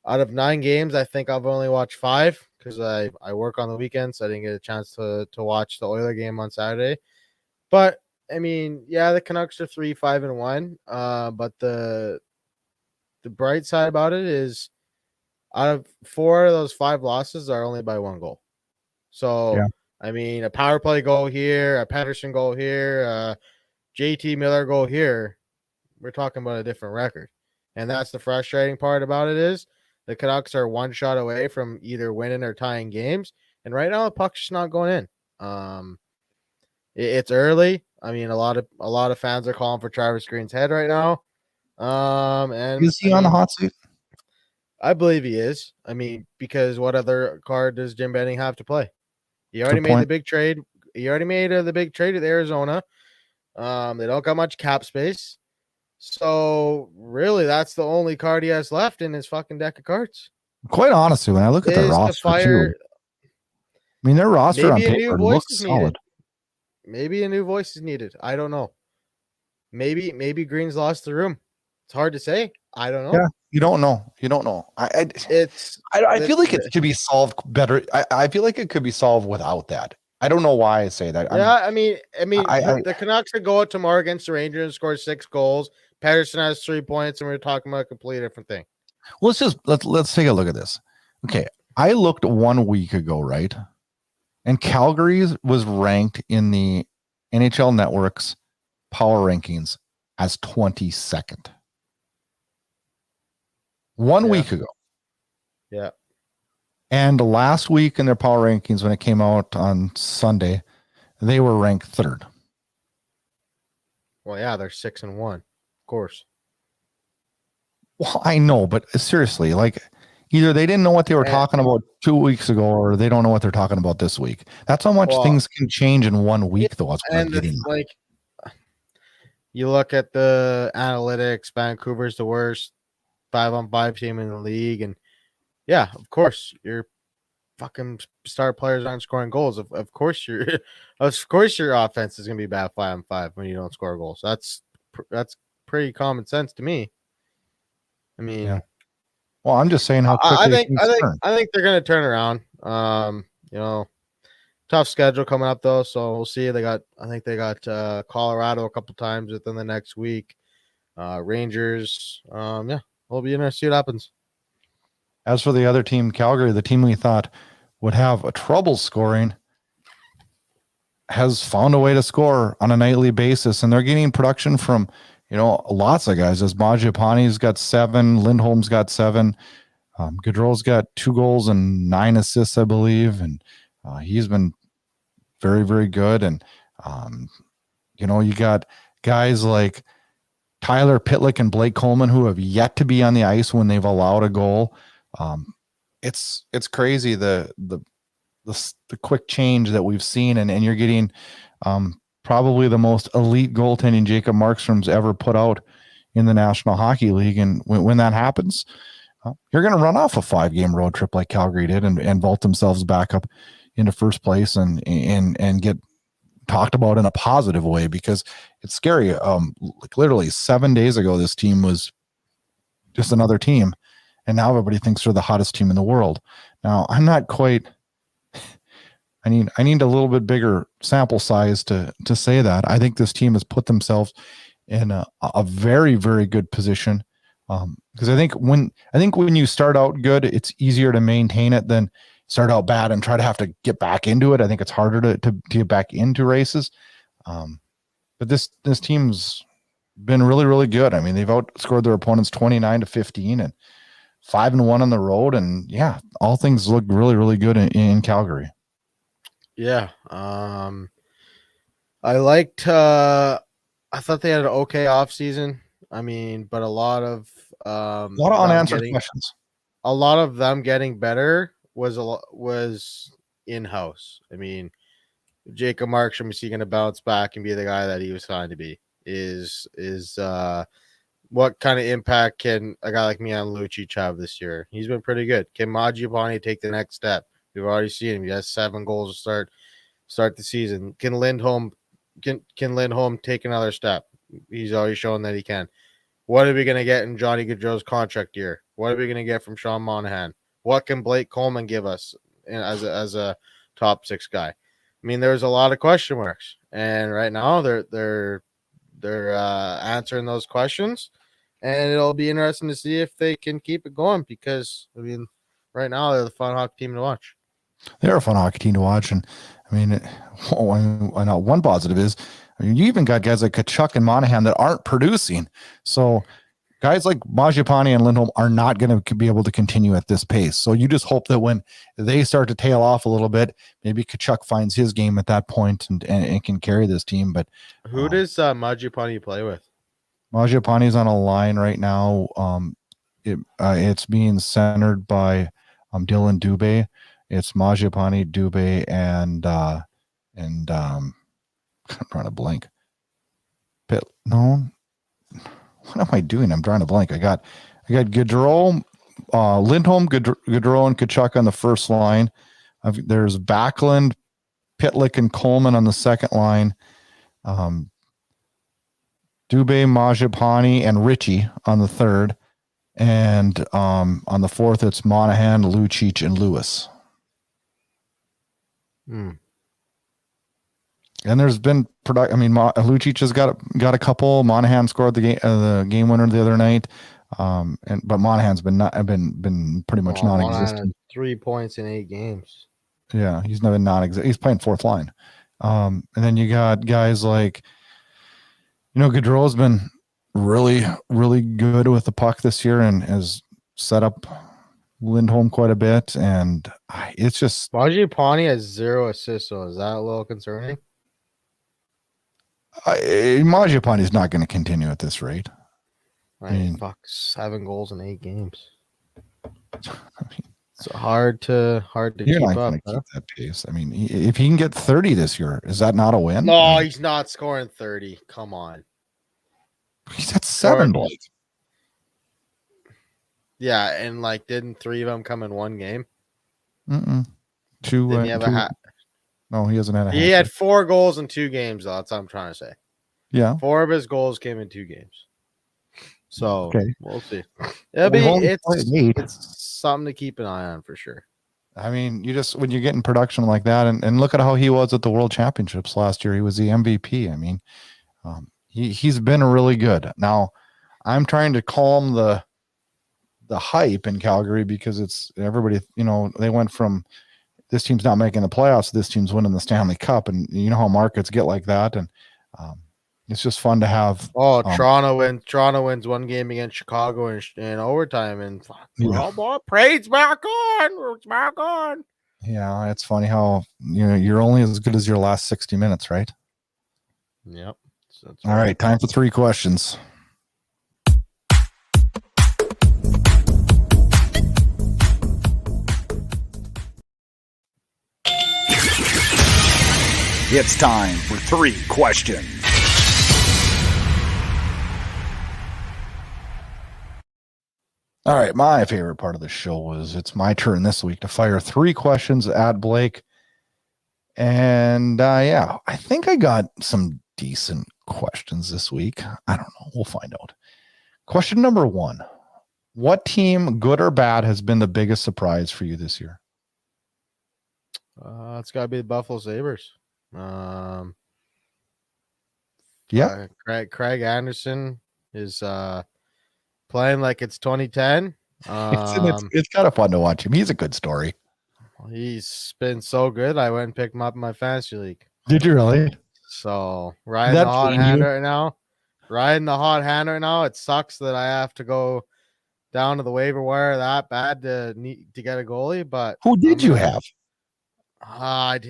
out of 9 games. I think I've only watched 5 because I work on the weekends, so I didn't get a chance to watch the Oiler game on Saturday. But I mean, yeah, the Canucks are 3-5-1. But the bright side about it is out of 4 of those 5 losses are only by 1 goal. So, yeah. I mean, a power play goal here, a Pettersson goal here, JT Miller goal here. We're talking about a different record. And that's the frustrating part about it is the Canucks are 1 shot away from either winning or tying games. And right now the puck's just not going in. It's early. I mean, a lot of fans are calling for Travis Green's head right now. And is he on the hot seat? I believe he is. I mean, because what other card does Jim Benning have to play? He already made the big trade. He already made the big trade with Arizona. They don't got much cap space. So really, that's the only card he has left in his fucking deck of cards. Quite honestly, when I look at their roster too, I mean, their roster on paper looks solid. Maybe a new voice is needed. I don't know. Maybe Green's lost the room. It's hard to say. I don't know. Yeah, you don't know. I feel like it could be solved better. I feel like it could be solved without that. I don't know why I say that. The Canucks could go out tomorrow against the Rangers and score 6 goals. Pettersson has 3 points, and we're talking about a completely different thing. Well, let's take a look at this. Okay, I looked 1 week ago, right? And Calgary was ranked in the NHL Network's power rankings as 22nd. 1 week ago. Yeah. And last week in their power rankings, when it came out on Sunday, they were ranked 3rd. Well, yeah, they're 6-1, of course. Well, I know, but seriously, like either they didn't know what they were talking about 2 weeks ago, or they don't know what they're talking about this week. That's how much things can change in 1 week, though. Like, you look at the analytics, Vancouver's the worst 5-on-5 team in the league, and yeah, of course, your fucking star players aren't scoring goals. Of course, your offense is gonna be bad 5-on-5 when you don't score goals. That's pretty common sense to me. I mean, yeah. Well, I'm just saying how quickly I think they're gonna turn around. Tough schedule coming up though, so we'll see. I think they got Colorado a couple times within the next week. Rangers. We'll be interested to see what happens. As for the other team, Calgary, the team we thought would have a trouble scoring, has found a way to score on a nightly basis, and they're getting production from, lots of guys. As Mangiapane's got 7, Lindholm's got 7, Gaudreau's got 2 goals and 9 assists, I believe, and he's been very, very good. And you got guys like Tyler Pitlick and Blake Coleman who have yet to be on the ice when they've allowed a goal. It's crazy the quick change that we've seen, and you're getting probably the most elite goaltending Jacob Markstrom's ever put out in the National Hockey League. And when that happens, you're going to run off a 5-game road trip like Calgary did and vault themselves back up into first place and get talked about in a positive way, because it's scary. Like literally 7 days ago, this team was just another team, and now everybody thinks they're the hottest team in the world. Now, I'm not quite. I need a little bit bigger sample size to say that. I think this team has put themselves in a very, very good position. Because I think when you start out good, it's easier to maintain it than start out bad and try to have to get back into it. I think it's harder to get back into races. But this team's been really, really good. I mean, they've outscored their opponents 29-15 and 5-1 on the road. And yeah, all things look really, really good in Calgary. Yeah. I liked, I thought they had an okay off season. I mean, but a lot of Unanswered questions. A lot of them getting better was in-house. I mean, Jacob Markstrom, is he going to bounce back and be the guy that he was signed to be? What kind of impact can a guy like Milan Lucic have this year? He's been pretty good. Can Mangiapane take the next step? We've already seen him. He has 7 goals to start the season. Can Lindholm take another step? He's already shown that he can. What are we going to get in Johnny Gaudreau's contract year? What are we going to get from Sean Monahan? What can Blake Coleman give us as a top 6 guy? I mean, there's a lot of question marks, and right now they're answering those questions, and it'll be interesting to see if they can keep it going, because I mean, right now they're the fun hockey team to watch. They're a fun hockey team to watch, and I mean, I know one positive is, I mean, you even got guys like Tkachuk and Monahan that aren't producing. So guys like Mangiapane and Lindholm are not going to be able to continue at this pace. So you just hope that when they start to tail off a little bit, maybe Tkachuk finds his game at that point and can carry this team. But who does Mangiapane play with? Mangiapane is on a line right now. It's being centered by Dylan Dubé. It's Mangiapane, Dubé, and I'm trying to blank. No. What am I doing? I'm drawing a blank. I got Gaudreau, Lindholm, Gaudreau, and Tkachuk on the first line. There's Backlund, Pitlick, and Coleman on the second line. Dubé, Mangiapane, and Ritchie on the third. And on the fourth, it's Monahan, Lucic, and Lewis. And there's been product. I mean, Lucic has got a couple. Monahan scored the game winner the other night, but Monahan's been pretty much non-existent. 3 points in 8 games. Yeah, he's never non-existent. He's playing fourth line, and then you got guys like, Gaudreau's been really, really good with the puck this year and has set up Lindholm quite a bit, and it's just Mangiapane has 0 assists, so is that a little concerning? Mangiapane is not going to continue at this rate. I mean, 7 goals in 8 games. It's hard to you're keep not up. Keep that pace. I mean, if he can get 30 this year, is that not a win? No, he's not scoring 30. Come on. He's at 7, Blake. Yeah, and didn't 3 of them come in 1 game? 2. Didn't he have a hat? No, he hasn't had a hat. He had 4 goals in 2 games, though. That's what I'm trying to say. Yeah. 4 of his goals came in 2 games. So we'll see. It's something to keep an eye on for sure. I mean, when you're getting production like that, and look at how he was at the World Championships last year. He was the MVP. I mean, he's been really good. Now, I'm trying to calm the hype in Calgary, because it's everybody. They went from this team's not making the playoffs, this team's winning the Stanley Cup, and you know how markets get like that, and it's just fun to have. Toronto wins 1 game against Chicago in overtime, and Prade's back on. It's back on. Yeah, it's funny how you're only as good as your last 60 minutes, right? Yep. All right, time for 3 questions. It's time for 3 questions. All right, my favorite part of the show is it's my turn this week to fire 3 questions at Blake. And I think I got some decent questions this week. I don't know. We'll find out. Question number 1. What team, good or bad, has been the biggest surprise for you this year? It's got to be the Buffalo Sabres. Yeah. Craig Anderson is playing like it's 2010. It's kind of fun to watch him. He's a good story. He's been so good. I went and picked him up in my fantasy league. Did you really? So riding the hot hand right now. It sucks that I have to go down to the waiver wire that bad to get a goalie. But Who did you have? I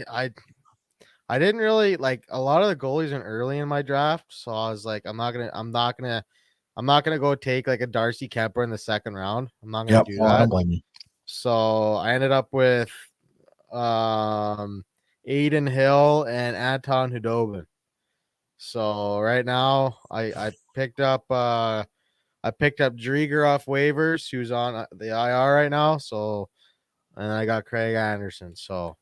didn't really like a lot of the goalies in early in my draft, so I was like, I'm not gonna go take like a Darcy Kemper in the second round. I'm not gonna do that. I don't blame you. So I ended up with Aiden Hill and Anton Hudobin. So right now I picked up Drieger off waivers, who's on the IR right now. So and I got Craig Anderson. So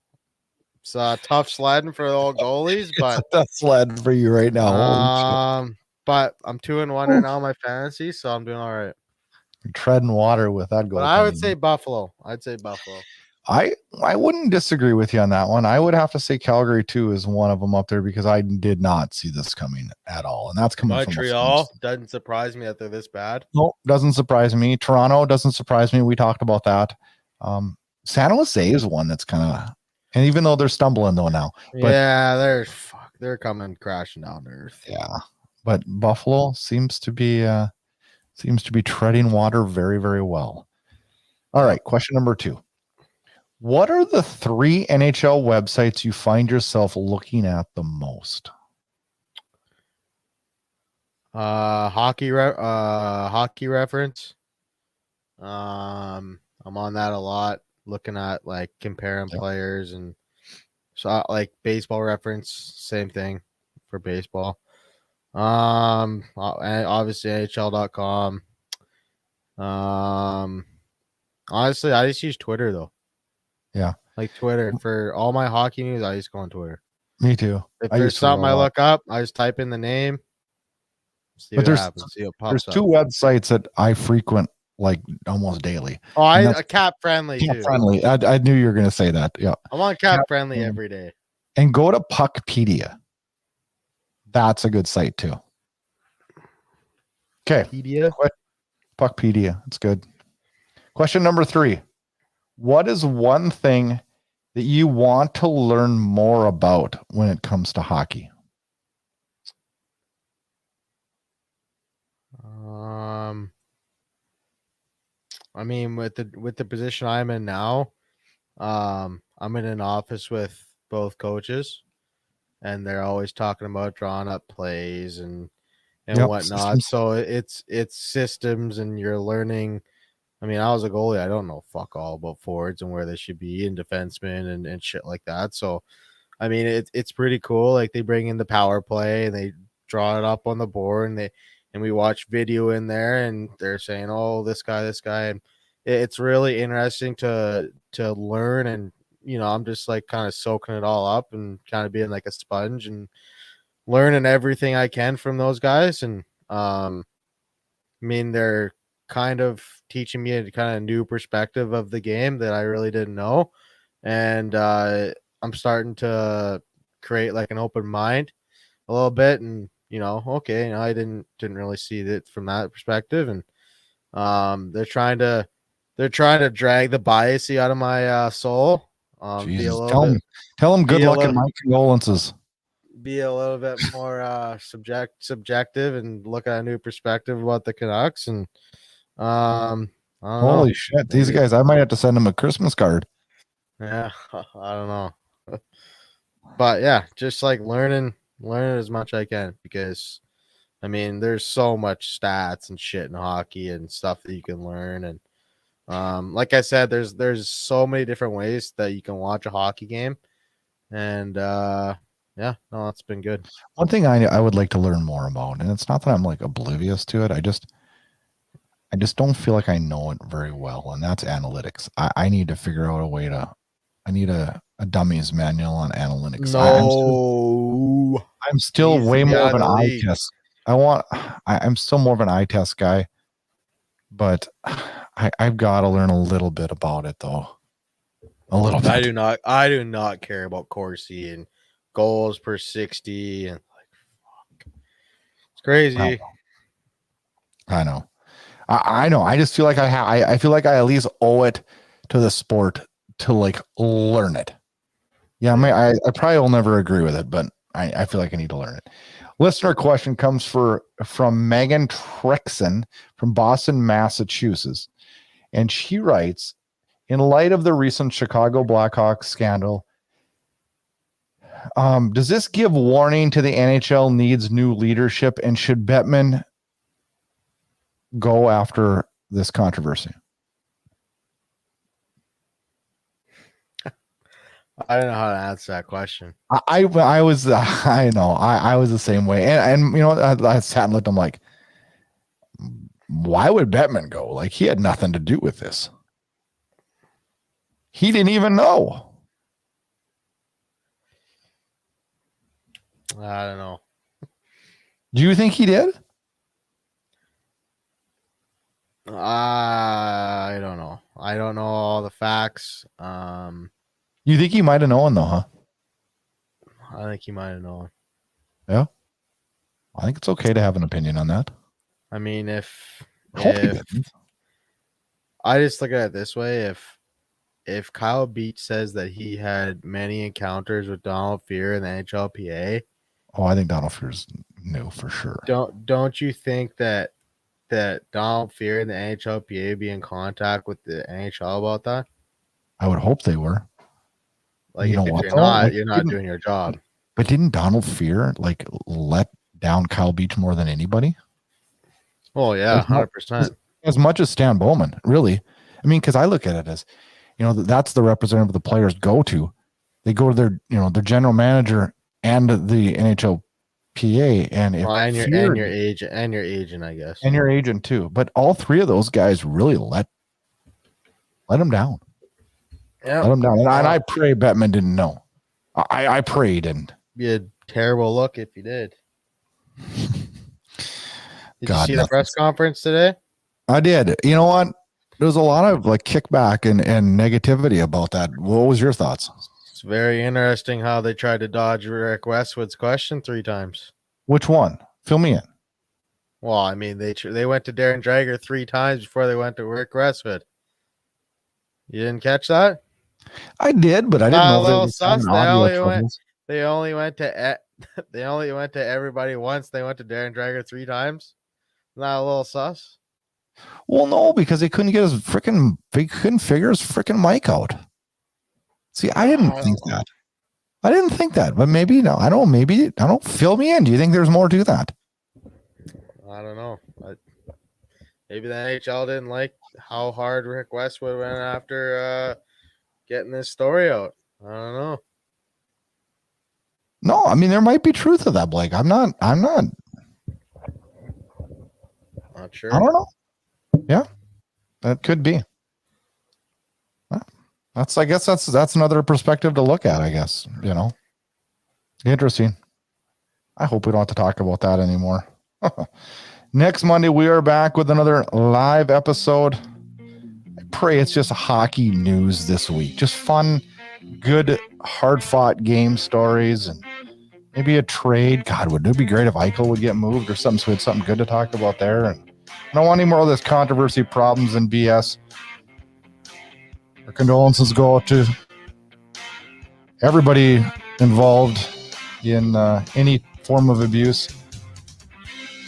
it's tough sledding for the old goalies, but it's a tough sled for you right now. But I'm 2-1 right now in my fantasy, so I'm doing all right. You're treading water with that goal. But I would say Buffalo. I'd say Buffalo. I wouldn't disagree with you on that one. I would have to say Calgary too is one of them up there because I did not see this coming at all, and that's coming from Montreal. Doesn't surprise me that they're this bad. No, doesn't surprise me. Toronto doesn't surprise me. We talked about that. San Jose is one that's kind of, and even though they're stumbling though now, but, yeah, they're coming crashing down to earth. Yeah, but Buffalo seems to be treading water very, very well. All right, question number 2. What are the 3 NHL websites you find yourself looking at the most? Hockey reference. I'm on that a lot, looking at like comparing players, and so like baseball reference, same thing for baseball. And obviously NHL.com. Honestly, I just use Twitter though. Yeah. Like Twitter for all my hockey news, I just go on Twitter. Me too. If there's something I look up, I just type in the name. See what happens. See what pops up. There's 2 websites that I frequent like almost daily. Oh, I'm Cap Friendly too. Friendly. I knew you were going to say that. Yeah. I'm on Cap Friendly every day. And go to Puckpedia. That's a good site too. Okay. Puckpedia. It's good. Question number 3. What is one thing that you want to learn more about when it comes to hockey? I mean, with the position I'm in now, I'm in an office with both coaches, and they're always talking about drawing up plays and whatnot. Systems. So it's systems, and you're learning. I mean, I was a goalie. I don't know fuck all about forwards and where they should be, and defensemen and shit like that. So, I mean, it's pretty cool. Like they bring in the power play and they draw it up on the board, and we watch video in there, and they're saying, "Oh, this guy," and it's really interesting to learn. And I'm just like kind of soaking it all up and kind of being like a sponge and learning everything I can from those guys. And I mean, they're kind of teaching me a kind of new perspective of the game that I really didn't know. And I'm starting to create like an open mind a little bit, and okay, I didn't really see it from that perspective. And they're trying to drag the bias out of my soul. Tell them good luck and my condolences. Be a little bit more subjective and look at a new perspective about the Canucks. And holy shit, these guys, I might have to send them a Christmas card. Yeah, I don't know. But yeah, just like learning as much I can, because I mean, there's so much stats and shit in hockey and stuff that you can learn. And like I said, there's so many different ways that you can watch a hockey game. And it's been good. One thing I would like to learn more about, and it's not that I'm like oblivious to it, I just don't feel like I know it very well, and that's analytics. I need to figure out a way to. I need a dummies manual on analytics. No, I'm still way more of an eye test. I'm still more of an eye test guy, but I've got to learn a little bit about it though. A little bit. I do not care about Corsi and goals per 60 and like fuck. It's crazy. I know. I know. I just feel like I feel like I at least owe it to the sport to like learn it. Yeah, I probably will never agree with it, but I feel like I need to learn it. Listener question comes from Megan Trexon from Boston, Massachusetts. And she writes, in light of the recent Chicago Blackhawks scandal, does this give warning to the NHL needs new leadership, and should Bettman go after this controversy? I don't know how to answer that question. I was the same way, and you know, I sat and looked. I'm like, why would Bettman go? Like, he had nothing to do with this. He didn't even know. I don't know. Do you think he did? I don't know. I don't know all the facts. You think he might have known though, huh? I think he might have known. Yeah. I think it's okay to have an opinion on that. I mean, I hope he didn't. I just look at it this way, if Kyle Beach says that he had many encounters with Donald Fear in the NHLPA, Oh, I think Donald Fear's new for sure. don't you think that Donald Fear and the NHLPA be in contact with the NHL about that? I would hope they were. Like, You know if what, you're though? not, Like, you're not doing your job. But didn't Donald Fear like let down Kyle Beach more than anybody? Oh yeah, 100%. As much as Stan Bowman, really. I mean, because I look at it as, you know, that's the representative the players go to. They go to their, you know, their general manager and the NHLPA, and if and Fear, your agent, I guess, and your agent too. But all three of those guys really let him down. Yeah, Let him down. And I pray Bettman didn't know. I pray he didn't. Be a terrible look if you did. Did God, you see the press conference today? I did. You know what? There was a lot of like kickback and negativity about that. What was your thoughts? It's very interesting how they tried to dodge Rick Westwood's question 3 times. Which one? Fill me in. Well, I mean, they went to Darren Dreger 3 times before they went to Rick Westwood. You didn't catch that? I did, but I didn't know little there was sus. They only went to everybody once. They went to Darren Dreger 3 times. Not a little sus. Well, no, because they couldn't figure his freaking mic out. See, I didn't think that. But maybe no. I don't. Fill me in. Do you think there's more to that? I don't know. Maybe the NHL didn't like how hard Rick Westwood went after getting this story out. I don't know. No, I mean there might be truth to that, Blake. I'm not sure. I don't know. Yeah, that could be. Well, I guess that's another perspective to look at. I guess, you know, interesting. I hope we don't have to talk about that anymore. Next Monday we are back with another live episode. I pray it's just hockey news this week. Just fun, good, hard-fought game stories, and maybe a trade. God, wouldn't it be great if Eichel would get moved or something? So we had something good to talk about there. And I don't want any more of this controversy, problems, and BS. Our condolences go out to everybody involved in any form of abuse.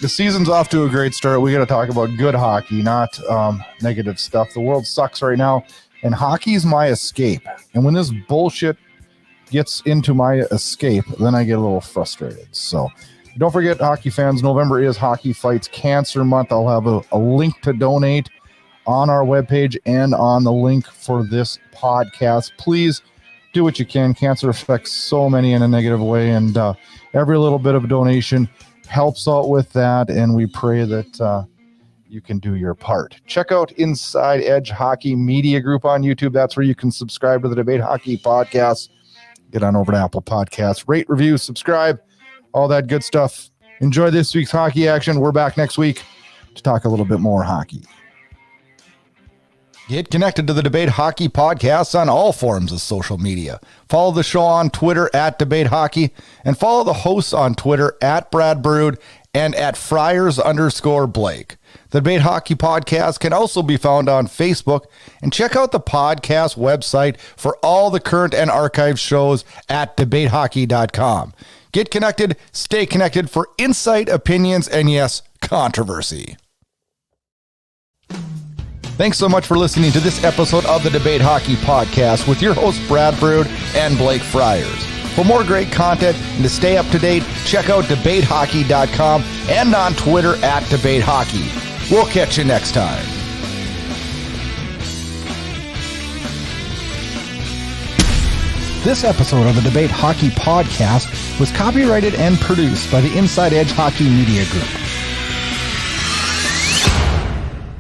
The season's off to a great start. We got to talk about good hockey, not negative stuff. The world sucks right now, and hockey's my escape. And when this bullshit gets into my escape, then I get a little frustrated. So don't forget, hockey fans, November is Hockey Fights Cancer Month. I'll have a link to donate on our webpage and on the link for this podcast. Please do what you can. Cancer affects so many in a negative way, and every little bit of donation helps out with that, and we pray that you can do your part. Check out Inside Edge Hockey Media Group on YouTube. That's where you can subscribe to the Debate Hockey Podcast. Get on over to Apple Podcasts. Rate, review, subscribe, all that good stuff. Enjoy this week's hockey action. We're back next week to talk a little bit more hockey. Get connected to the Debate Hockey Podcast on all forms of social media. Follow the show on Twitter @Debate Hockey, and follow the hosts on Twitter @Brad Burud and at Friars_Blake. The Debate Hockey Podcast can also be found on Facebook, and check out the podcast website for all the current and archived shows at debatehockey.com. Get connected, stay connected for insight, opinions, and yes, controversy. Thanks so much for listening to this episode of the Debate Hockey Podcast with your hosts Brad Burud and Blake Friars. For more great content and to stay up to date, check out debatehockey.com and on Twitter at debatehockey. We'll catch you next time. This episode of the Debate Hockey Podcast was copyrighted and produced by the Inside Edge Hockey Media Group.